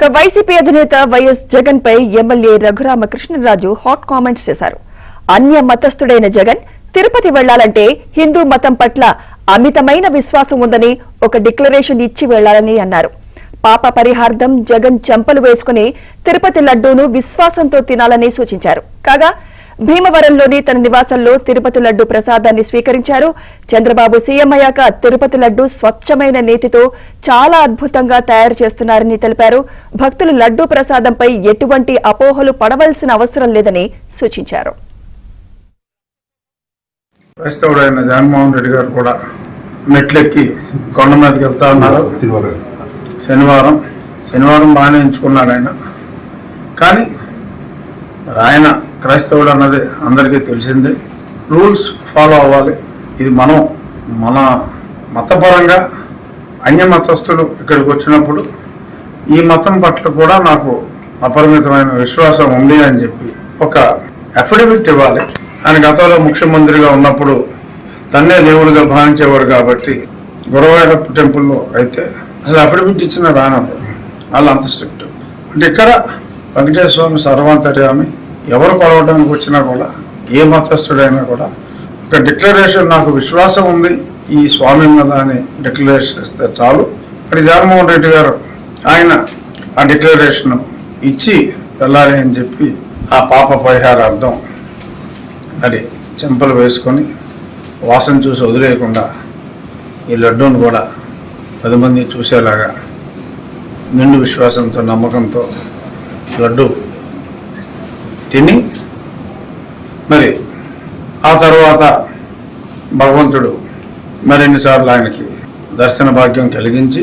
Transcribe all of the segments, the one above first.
YCP అధినేత YS Jagan పై MLA Raghuramakrishnaraju hot comments చేశారు. అన్య మతస్థుడైన జగన్ తిరుపతి వెళ్లాలంటే హిందూ మతం పట్ల అమితమైన విశ్వాసం ఉందని ఒక డిక్లరేషన్ ఇచ్చి వెళ్లాలని అన్నారు. పాప పరిహార్థం జగన్ చెంపలు వేసుకుని తిరుపతి లడ్డూను విశ్వాసంతో తినాలని సూచించారు. కాగా భీమవరంలోని తన నివాసంలో తిరుపతి లడ్డు ప్రసాదాన్ని స్వీకరించారు. చంద్రబాబు సీఎం అయ్యాక తిరుపతి లడ్డు స్వచ్ఛమైన నేతితో చాలా అద్భుతంగా తయారు చేస్తున్నారని తెలిపారు. భక్తులు లడ్డు ప్రసాదంపై ఎటువంటి అపోహలు పడవలసిన అవసరం లేదని సూచించారు. క్రైస్తవుడైన జగన్మోహన్ రెడ్డి గారు కూడా మెట్లెక్కి కొండ మీదకి వెళ్తా ఉన్నారు. శనివారం బాగానే ఎంచుకున్నాడు ఆయన. కానీ ఆయన క్రైస్తవుడు అన్నది అందరికీ తెలిసిందే. రూల్స్ ఫాలో అవ్వాలి. ఇది మన మతపరంగా అన్య మతస్థులు ఇక్కడికి వచ్చినప్పుడు ఈ మతం పట్ల కూడా నాకు అపరిమితమైన విశ్వాసం ఉంది అని చెప్పి ఒక అఫిడవిట్ ఇవ్వాలి. ఆయన గతంలో ముఖ్యమంత్రిగా ఉన్నప్పుడు తన్నే దేవుడిగా భావించేవాడు కాబట్టి గురవాయూరప్ప టెంపుల్లో అయితే అసలు అఫిడవిట్ ఇచ్చిన రానప్పుడు వాళ్ళు అంత స్ట్రిక్ట్. అంటే ఇక్కడ వెంకటేశ్వర స్వామి సర్వాంతర్యామి, ఎవరు కొలవడానికి వచ్చినా కూడా ఏ మతస్థుడైనా కూడా ఒక డిక్లరేషన్ నాకు విశ్వాసం ఉంది ఈ స్వామి మీద అని డిక్లరేషన్ ఇస్తే చాలు. మరి జగన్మోహన్ రెడ్డి గారు ఆయన ఆ డిక్లరేషన్ ఇచ్చి వెళ్ళాలి అని చెప్పి ఆ పాప పరిహారార్థం మరి చెంపలు వేసుకొని వాసన చూసి వదిలేయకుండా ఈ లడ్డూను కూడా 10 మంది చూసేలాగా నిండు విశ్వాసంతో నమ్మకంతో లడ్డు తిని మరి ఆ తర్వాత భగవంతుడు మరిన్నిసార్లు ఆయనకి దర్శన భాగ్యం కలిగించి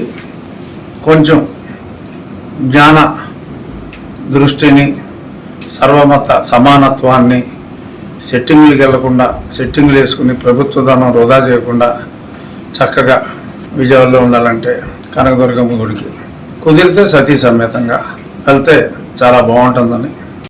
కొంచెం జ్ఞాన దృష్టిని, సర్వమత సమానత్వాన్ని, సెట్టింగ్లకు వెళ్లకుండా సెట్టింగ్లు వేసుకుని ప్రభుత్వ ధనం వృధా చేయకుండా చక్కగా విజయవాడలో ఉండాలంటే కనకదుర్గమ్మ గుడికి కుదిరితే సతీ సమేతంగా వెళ్తే చాలా బాగుంటుందని